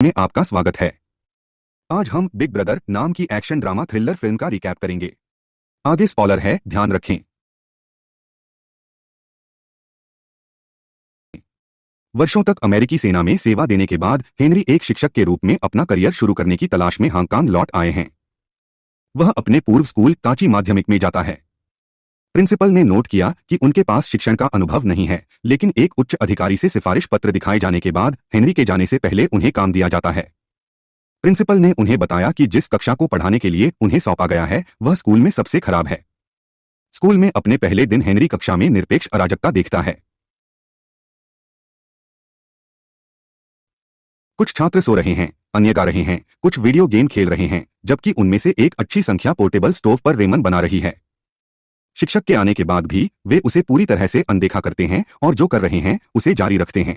में आपका स्वागत है। आज हम बिग ब्रदर नाम की एक्शन ड्रामा थ्रिलर फिल्म का रिकैप करेंगे। आगे स्पॉइलर है, ध्यान रखें। वर्षों तक अमेरिकी सेना में सेवा देने के बाद हेनरी एक शिक्षक के रूप में अपना करियर शुरू करने की तलाश में हांगकांग लौट आए हैं। वह अपने पूर्व स्कूल काची माध्यमिक में जाता है। प्रिंसिपल ने नोट किया कि उनके पास शिक्षण का अनुभव नहीं है, लेकिन एक उच्च अधिकारी से सिफारिश पत्र दिखाए जाने के बाद हेनरी के जाने से पहले उन्हें काम दिया जाता है। प्रिंसिपल ने उन्हें बताया कि जिस कक्षा को पढ़ाने के लिए उन्हें सौंपा गया है वह स्कूल में सबसे खराब है। स्कूल में अपने पहले दिन हेनरी कक्षा में निरपेक्ष अराजकता देखता है। कुछ छात्र सो रहे हैं, अन्य गा रहे हैं, कुछ वीडियो गेम खेल रहे हैं, जबकि उनमें से एक अच्छी संख्या पोर्टेबल स्टोव पर रेमन बना रही है। शिक्षक के आने के बाद भी वे उसे पूरी तरह से अनदेखा करते हैं और जो कर रहे हैं उसे जारी रखते हैं।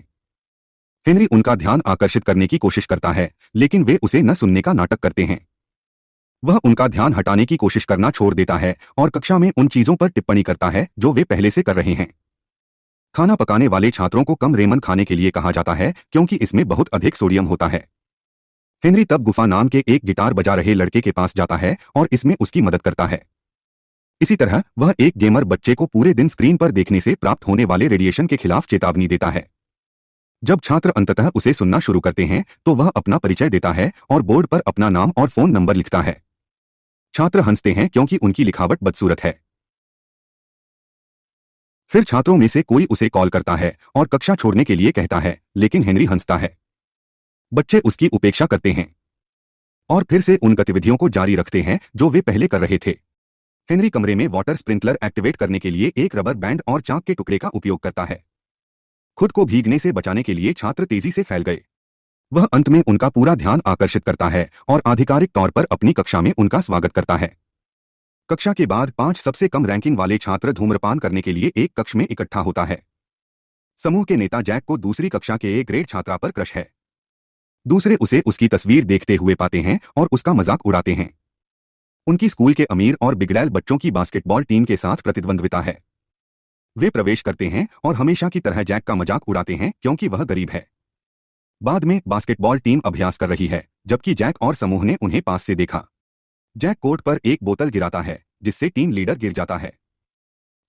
हेनरी उनका ध्यान आकर्षित करने की कोशिश करता है, लेकिन वे उसे न सुनने का नाटक करते हैं। वह उनका ध्यान हटाने की कोशिश करना छोड़ देता है और कक्षा में उन चीजों पर टिप्पणी करता है जो वे पहले से कर रहे हैं। खाना पकाने वाले छात्रों को कम रेमन खाने के लिए कहा जाता है क्योंकि इसमें बहुत अधिक सोडियम होता है। हेनरी तब गुफा नाम के एक गिटार बजा रहे लड़के के पास जाता है और इसमें उसकी मदद करता है। इसी तरह वह एक गेमर बच्चे को पूरे दिन स्क्रीन पर देखने से प्राप्त होने वाले रेडिएशन के खिलाफ चेतावनी देता है। जब छात्र अंततः उसे सुनना शुरू करते हैं तो वह अपना परिचय देता है और बोर्ड पर अपना नाम और फोन नंबर लिखता है। छात्र हंसते हैं क्योंकि उनकी लिखावट बदसूरत है। फिर छात्रों में से कोई उसे कॉल करता है और कक्षा छोड़ने के लिए कहता है, लेकिन हेनरी हंसता है। बच्चे उसकी उपेक्षा करते हैं और फिर से उन गतिविधियों को जारी रखते हैं जो वे पहले कर रहे थे। हेनरी कमरे में वाटर स्प्रिंकलर एक्टिवेट करने के लिए एक रबर बैंड और चाक के टुकड़े का उपयोग करता है। खुद को भीगने से बचाने के लिए छात्र तेजी से फैल गए। वह अंत में उनका पूरा ध्यान आकर्षित करता है और आधिकारिक तौर पर अपनी कक्षा में उनका स्वागत करता है। कक्षा के बाद 5 सबसे कम रैंकिंग वाले छात्र धूम्रपान करने के लिए एक कक्ष में इकट्ठा होता है। समूह के नेता जैक को दूसरी कक्षा के एक ग्रेड छात्रा पर क्रश है। दूसरे उसे उसकी तस्वीर देखते हुए पाते हैं और उसका मजाक उड़ाते हैं। उनकी स्कूल के अमीर और बिगड़ैल बच्चों की बास्केटबॉल टीम के साथ प्रतिद्वंद्विता है। वे प्रवेश करते हैं और हमेशा की तरह जैक का मजाक उड़ाते हैं क्योंकि वह गरीब है। बाद में बास्केटबॉल टीम अभ्यास कर रही है, जबकि जैक और समूह ने उन्हें पास से देखा। जैक कोर्ट पर एक बोतल गिराता है जिससे टीम लीडर गिर जाता है।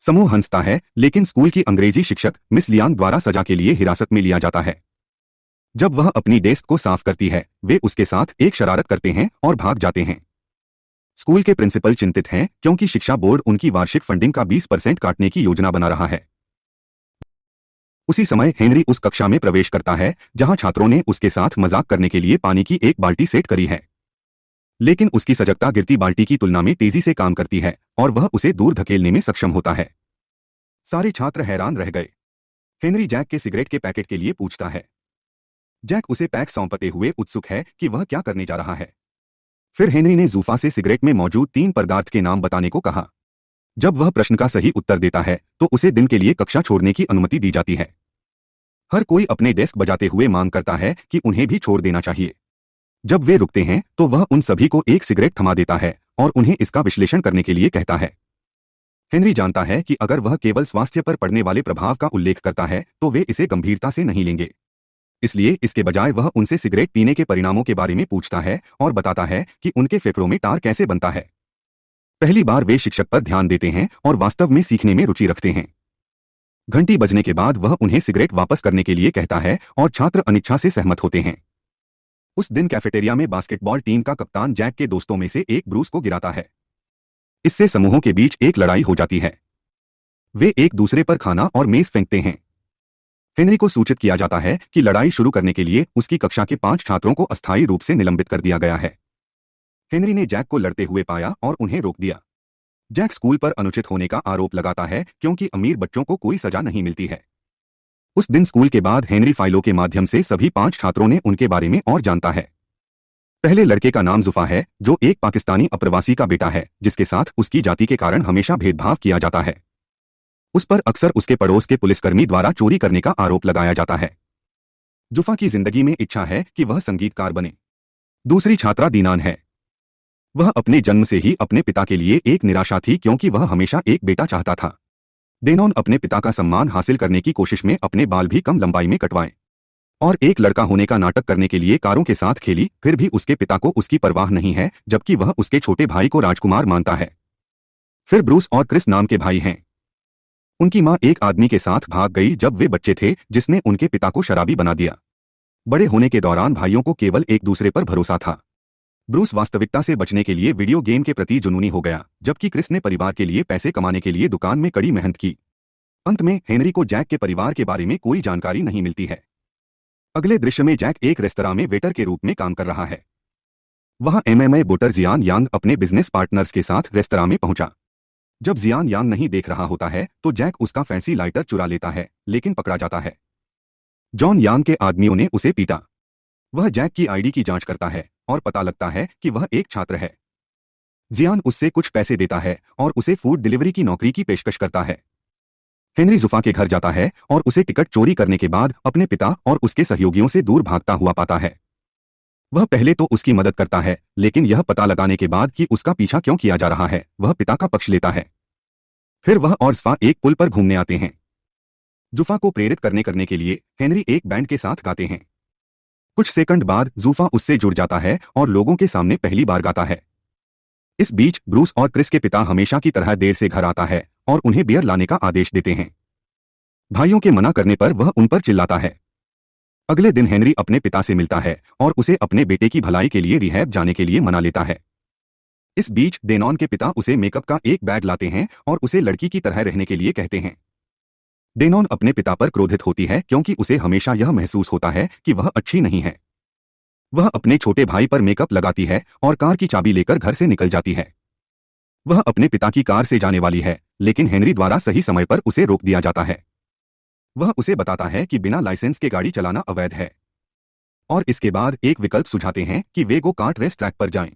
समूह हंसता है, लेकिन स्कूल की अंग्रेजी शिक्षक मिस लियांग द्वारा सजा के लिए हिरासत में लिया जाता है। जब वह अपनी डेस्क को साफ करती है वे उसके साथ एक शरारत करते हैं और भाग जाते हैं। स्कूल के प्रिंसिपल चिंतित हैं क्योंकि शिक्षा बोर्ड उनकी वार्षिक फंडिंग का 20% काटने की योजना बना रहा है। उसी समय हेनरी उस कक्षा में प्रवेश करता है जहां छात्रों ने उसके साथ मजाक करने के लिए पानी की एक बाल्टी सेट करी है, लेकिन उसकी सजगता गिरती बाल्टी की तुलना में तेजी से काम करती है और वह उसे दूर धकेलने में सक्षम होता है। सारे छात्र हैरान रह गए। हेनरी जैक के सिगरेट के पैकेट के लिए पूछता है। जैक उसे पैक सौंपते हुए उत्सुक है कि वह क्या करने जा रहा है। फिर हेनरी ने जूफा से सिगरेट में मौजूद 3 पदार्थ के नाम बताने को कहा। जब वह प्रश्न का सही उत्तर देता है तो उसे दिन के लिए कक्षा छोड़ने की अनुमति दी जाती है। हर कोई अपने डेस्क बजाते हुए मांग करता है कि उन्हें भी छोड़ देना चाहिए। जब वे रुकते हैं तो वह उन सभी को एक सिगरेट थमा देता है और उन्हें इसका विश्लेषण करने के लिए कहता है। हेनरी जानता है कि अगर वह केवल स्वास्थ्य पर पड़ने वाले प्रभाव का उल्लेख करता है तो वे इसे गंभीरता से नहीं लेंगे। इसलिए इसके बजाय वह उनसे सिगरेट पीने के परिणामों के बारे में पूछता है और बताता है कि उनके फेफड़ों में टार कैसे बनता है। पहली बार वे शिक्षक पर ध्यान देते हैं और वास्तव में सीखने में रुचि रखते हैं। घंटी बजने के बाद वह उन्हें सिगरेट वापस करने के लिए कहता है और छात्र अनिच्छा से सहमत होते हैं। उस दिन कैफेटेरिया में बास्केटबॉल टीम का कप्तान जैक के दोस्तों में से एक ब्रूस को गिराता है। इससे समूहों के बीच एक लड़ाई हो जाती है। वे एक दूसरे पर खाना और मेज फेंकते हैं। हेनरी को सूचित किया जाता है कि लड़ाई शुरू करने के लिए उसकी कक्षा के 5 छात्रों को अस्थायी रूप से निलंबित कर दिया गया है। हेनरी ने जैक को लड़ते हुए पाया और उन्हें रोक दिया। जैक स्कूल पर अनुचित होने का आरोप लगाता है क्योंकि अमीर बच्चों को कोई सजा नहीं मिलती है। उस दिन स्कूल के बाद हेनरी फाइलों के माध्यम से सभी 5 छात्रों ने उनके बारे में और जानता है। पहले लड़के का नाम जुफा है, जो एक पाकिस्तानी अप्रवासी का बेटा है जिसके साथ उसकी जाति के कारण हमेशा भेदभाव किया जाता है। उस पर अक्सर उसके पड़ोस के पुलिसकर्मी द्वारा चोरी करने का आरोप लगाया जाता है। जुफा की जिंदगी में इच्छा है कि वह संगीतकार बने। दूसरी छात्रा दीनान है। वह अपने जन्म से ही अपने पिता के लिए एक निराशा थी क्योंकि वह हमेशा एक बेटा चाहता था। देनोन अपने पिता का सम्मान हासिल करने की कोशिश में अपने बाल भी कम लंबाई में कटवाए। और एक लड़का होने का नाटक करने के लिए कारों के साथ खेली, फिर भी उसके पिता को उसकी परवाह नहीं है, जबकि वह उसके छोटे भाई को राजकुमार मानता है। फिर ब्रूस और क्रिस नाम के भाई हैं। उनकी मां एक आदमी के साथ भाग गई जब वे बच्चे थे, जिसने उनके पिता को शराबी बना दिया। बड़े होने के दौरान भाइयों को केवल एक दूसरे पर भरोसा था। ब्रूस वास्तविकता से बचने के लिए वीडियो गेम के प्रति जुनूनी हो गया, जबकि क्रिस ने परिवार के लिए पैसे कमाने के लिए दुकान में कड़ी मेहनत की। अंत में हेनरी को जैक के परिवार के बारे में कोई जानकारी नहीं मिलती है। अगले दृश्य में जैक एक रेस्तरां में वेटर के रूप में काम कर रहा है। वहां एमएमए बोटर जियान यांग अपने बिजनेस पार्टनर्स के साथ रेस्तरां में पहुंचा। जब जियान यांग नहीं देख रहा होता है तो जैक उसका फैंसी लाइटर चुरा लेता है, लेकिन पकड़ा जाता है। जॉन यांग के आदमियों ने उसे पीटा। वह जैक की आईडी की जांच करता है और पता लगता है कि वह एक छात्र है। जियान उससे कुछ पैसे देता है और उसे फूड डिलीवरी की नौकरी की पेशकश करता है। हेनरी जुफा के घर जाता है और उसे टिकट चोरी करने के बाद अपने पिता और उसके सहयोगियों से दूर भागता हुआ पाता है। वह पहले तो उसकी मदद करता है, लेकिन यह पता लगाने के बाद कि उसका पीछा क्यों किया जा रहा है, वह पिता का पक्ष लेता है। फिर वह और जुफा एक पुल पर घूमने आते हैं। जुफा को प्रेरित करने के लिए हेनरी एक बैंड के साथ गाते हैं। कुछ सेकंड बाद जुफा उससे जुड़ जाता है और लोगों के सामने पहली बार गाता है। इस बीच ब्रूस और क्रिस के पिता हमेशा की तरह देर से घर आता है और उन्हें बियर लाने का आदेश देते हैं। भाइयों के मना करने पर वह उन पर चिल्लाता है। अगले दिन हेनरी अपने पिता से मिलता है और उसे अपने बेटे की भलाई के लिए रिहैब जाने के लिए मना लेता है। इस बीच डेनॉन के पिता उसे मेकअप का एक बैग लाते हैं और उसे लड़की की तरह रहने के लिए कहते हैं। डेनॉन अपने पिता पर क्रोधित होती है क्योंकि उसे हमेशा यह महसूस होता है कि वह अच्छी नहीं है। वह अपने छोटे भाई पर मेकअप लगाती है और कार की चाबी लेकर घर से निकल जाती है। वह अपने पिता की कार से जाने वाली है, लेकिन हेनरी द्वारा सही समय पर उसे रोक दिया जाता है। वह उसे बताता है कि बिना लाइसेंस के गाड़ी चलाना अवैध है और इसके बाद एक विकल्प सुझाते हैं कि वे गो कार्ट रेस ट्रैक पर जाएं।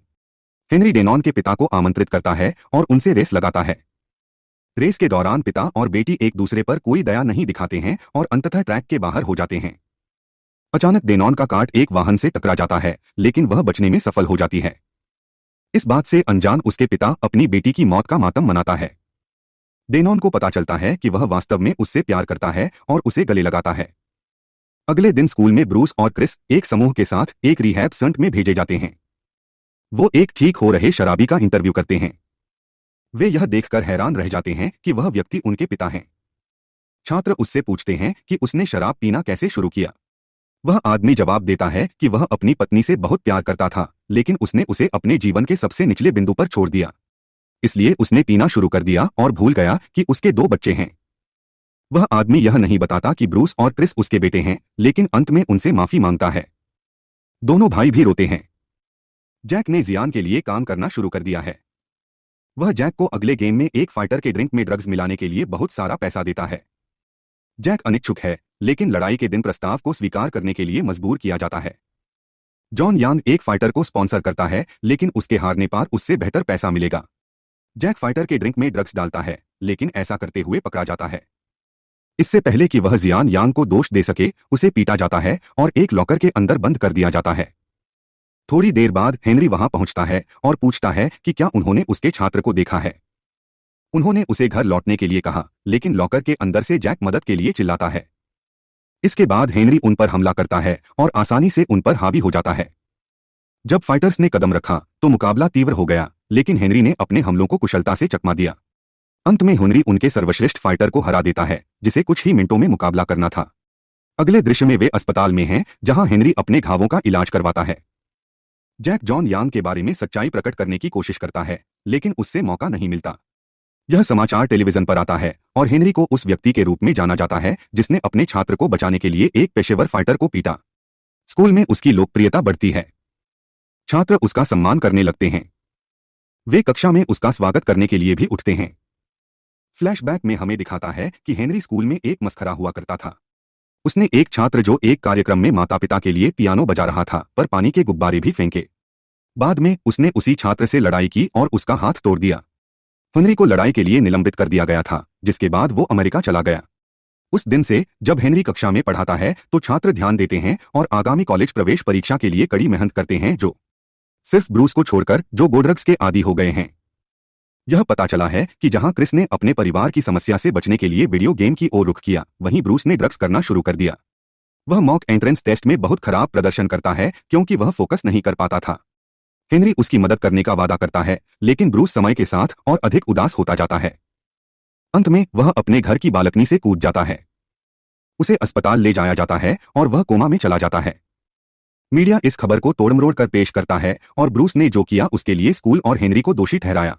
हेनरी डेनॉन के पिता को आमंत्रित करता है और उनसे रेस लगाता है। रेस के दौरान पिता और बेटी एक दूसरे पर कोई दया नहीं दिखाते हैं और अंततः ट्रैक के बाहर हो जाते हैं। अचानक डेनॉन का कार्ट एक वाहन से टकरा जाता है, लेकिन वह बचने में सफल हो जाती है। इस बात से अनजान उसके पिता अपनी बेटी की मौत का मातम मनाता है। डेनॉन को पता चलता है कि वह वास्तव में उससे प्यार करता है और उसे गले लगाता है। अगले दिन स्कूल में ब्रूस और क्रिस एक समूह के साथ एक रिहैब सेंटर में भेजे जाते हैं। वो एक ठीक हो रहे शराबी का इंटरव्यू करते हैं। वे यह देखकर हैरान रह जाते हैं कि वह व्यक्ति उनके पिता हैं। छात्र उससे पूछते हैं कि उसने शराब पीना कैसे शुरू किया। वह आदमी जवाब देता है कि वह अपनी पत्नी से बहुत प्यार करता था, लेकिन उसने उसे अपने जीवन के सबसे निचले बिंदु पर छोड़ दिया। इसलिए उसने पीना शुरू कर दिया और भूल गया कि उसके 2 बच्चे हैं। वह आदमी यह नहीं बताता कि ब्रूस और क्रिस उसके बेटे हैं, लेकिन अंत में उनसे माफी मांगता है। दोनों भाई भी रोते हैं। जैक ने जियान के लिए काम करना शुरू कर दिया है। वह जैक को अगले गेम में एक फाइटर के ड्रिंक में ड्रग्स मिलाने के लिए बहुत सारा पैसा देता है। जैक अनिच्छुक है, लेकिन लड़ाई के दिन प्रस्ताव को स्वीकार करने के लिए मजबूर किया जाता है। जॉन यांग एक फाइटर को स्पॉन्सर करता है, लेकिन उसके हारने पर उससे बेहतर पैसा मिलेगा। जैक फाइटर के ड्रिंक में ड्रग्स डालता है, लेकिन ऐसा करते हुए पकड़ा जाता है। इससे पहले कि वह जियान यांग को दोष दे सके, उसे पीटा जाता है और एक लॉकर के अंदर बंद कर दिया जाता है। थोड़ी देर बाद हेनरी वहां पहुंचता है और पूछता है कि क्या उन्होंने उसके छात्र को देखा है। उन्होंने उसे घर लौटने के लिए कहा, लेकिन लॉकर के अंदर से जैक मदद के लिए चिल्लाता है। इसके बाद हेनरी उन पर हमला करता है और आसानी से उन पर हावी हो जाता है। जब फाइटर्स ने कदम रखा तो मुकाबला तीव्र हो गया, लेकिन हेनरी ने अपने हमलों को कुशलता से चकमा दिया। अंत में हेनरी उनके सर्वश्रेष्ठ फाइटर को हरा देता है, जिसे कुछ ही मिनटों में मुकाबला करना था। अगले दृश्य में वे अस्पताल में हैं, जहां हेनरी अपने घावों का इलाज करवाता है। जैक जॉन यांग के बारे में सच्चाई प्रकट करने की कोशिश करता है, लेकिन उससे मौका नहीं मिलता। यह समाचार टेलीविजन पर आता है और हेनरी को उस व्यक्ति के रूप में जाना जाता है जिसने अपने छात्र को बचाने के लिए एक पेशेवर फाइटर को पीटा। स्कूल में उसकी लोकप्रियता बढ़ती है। छात्र उसका सम्मान करने लगते हैं। वे कक्षा में उसका स्वागत करने के लिए भी उठते हैं। फ्लैशबैक में हमें दिखाता है कि हेनरी स्कूल में एक मस्खरा हुआ करता था। उसने एक छात्र जो एक कार्यक्रम में माता पिता के लिए पियानो बजा रहा था पर पानी के गुब्बारे भी फेंके। बाद में उसने उसी छात्र से लड़ाई की और उसका हाथ तोड़ दिया। हेनरी को लड़ाई के लिए निलंबित कर दिया गया था, जिसके बाद वो अमेरिका चला गया। उस दिन से जब हेनरी कक्षा में पढ़ाता है तो छात्र ध्यान देते हैं और आगामी कॉलेज प्रवेश परीक्षा के लिए कड़ी मेहनत करते हैं, जो सिर्फ ब्रूस को छोड़कर जो ड्रग्स के आदी हो गए हैं। यह पता चला है कि जहां क्रिस ने अपने परिवार की समस्या से बचने के लिए वीडियो गेम की ओर रुख किया, वहीं ब्रूस ने ड्रग्स करना शुरू कर दिया। वह मॉक एंट्रेंस टेस्ट में बहुत खराब प्रदर्शन करता है क्योंकि वह फोकस नहीं कर पाता था। हेनरी उसकी मदद करने का वादा करता है, लेकिन ब्रूस समय के साथ और अधिक उदास होता जाता है। अंत में वह अपने घर की बालकनी से कूद जाता है। उसे अस्पताल ले जाया जाता है और वह कोमा में चला जाता है। मीडिया इस खबर को तोड़मरोड़ कर पेश करता है और ब्रूस ने जो किया उसके लिए स्कूल और हेनरी को दोषी ठहराया।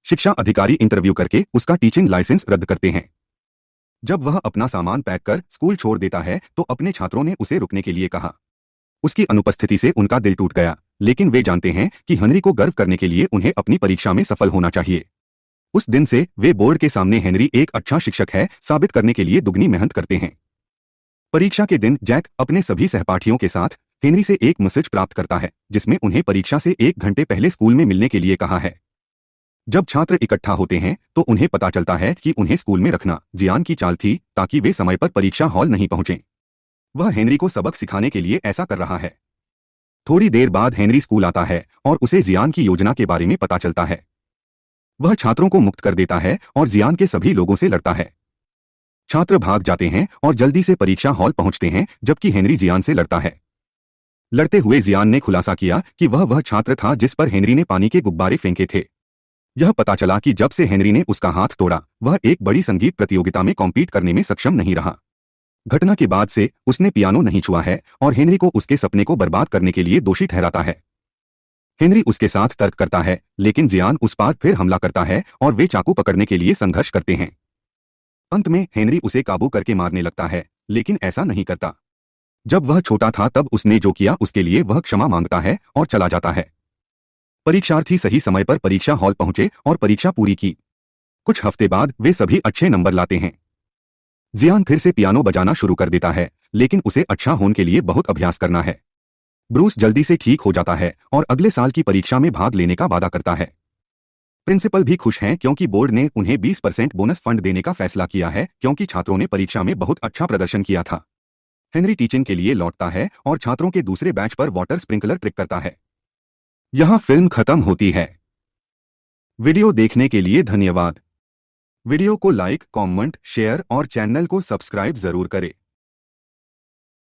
शिक्षा अधिकारी इंटरव्यू करके उसका टीचिंग लाइसेंस रद्द करते हैं। जब वह अपना सामान पैक कर स्कूल छोड़ देता है तो अपने छात्रों ने उसे रुकने के लिए कहा। उसकी अनुपस्थिति से उनका दिल टूट गया, लेकिन वे जानते हैं कि हेनरी को गर्व करने के लिए उन्हें अपनी परीक्षा में सफल होना चाहिए। उस दिन से वे बोर्ड के सामने हेनरी एक अच्छा शिक्षक है साबित करने के लिए दुगनी मेहनत करते हैं। परीक्षा के दिन जैक अपने सभी सहपाठियों के साथ हेनरी से एक मैसेज प्राप्त करता है जिसमें उन्हें परीक्षा से 1 घंटे पहले स्कूल में मिलने के लिए कहा है। जब छात्र इकट्ठा होते हैं तो उन्हें पता चलता है कि उन्हें स्कूल में रखना जियान की चाल थी ताकि वे समय पर परीक्षा हॉल नहीं पहुंचें। वह हेनरी को सबक सिखाने के लिए ऐसा कर रहा है। थोड़ी देर बाद हेनरी स्कूल आता है और उसे जियान की योजना के बारे में पता चलता है। वह छात्रों को मुक्त कर देता है और जियान के सभी लोगों से लड़ता है। छात्र भाग जाते हैं और जल्दी से परीक्षा हॉल पहुंचते हैं जबकि हेनरी जियान से लड़ता है। लड़ते हुए जियान ने खुलासा किया कि वह छात्र था जिस पर हेनरी ने पानी के गुब्बारे फेंके थे। यह पता चला कि जब से हेनरी ने उसका हाथ तोड़ा वह एक बड़ी संगीत प्रतियोगिता में कॉम्पीट करने में सक्षम नहीं रहा। घटना के बाद से उसने पियानो नहीं छुआ है और हेनरी को उसके सपने को बर्बाद करने के लिए दोषी ठहराता है। हेनरी उसके साथ तर्क करता है, लेकिन जियान उस पर फिर हमला करता है और वे चाकू पकड़ने के लिए संघर्ष करते हैं। अंत में हेनरी उसे काबू करके मारने लगता है, लेकिन ऐसा नहीं करता। जब वह छोटा था तब उसने जो किया उसके लिए वह क्षमा मांगता है और चला जाता है। परीक्षार्थी सही समय पर परीक्षा हॉल पहुंचे और परीक्षा पूरी की। कुछ हफ्ते बाद वे सभी अच्छे नंबर लाते हैं। जियान फिर से पियानो बजाना शुरू कर देता है, लेकिन उसे अच्छा होने के लिए बहुत अभ्यास करना है। ब्रूस जल्दी से ठीक हो जाता है और अगले साल की परीक्षा में भाग लेने का वादा करता है। प्रिंसिपल भी खुश हैं क्योंकि बोर्ड ने उन्हें 20% बोनस फंड देने का फैसला किया है क्योंकि छात्रों ने परीक्षा में बहुत अच्छा प्रदर्शन किया था। हेनरी टीचिंग के लिए लौटता है और छात्रों के दूसरे बैच पर वाटर स्प्रिंकलर ट्रिक करता है। यहाँ फिल्म खत्म होती है। वीडियो देखने के लिए धन्यवाद। वीडियो को लाइक, कमेंट, शेयर और चैनल को सब्सक्राइब जरूर करें।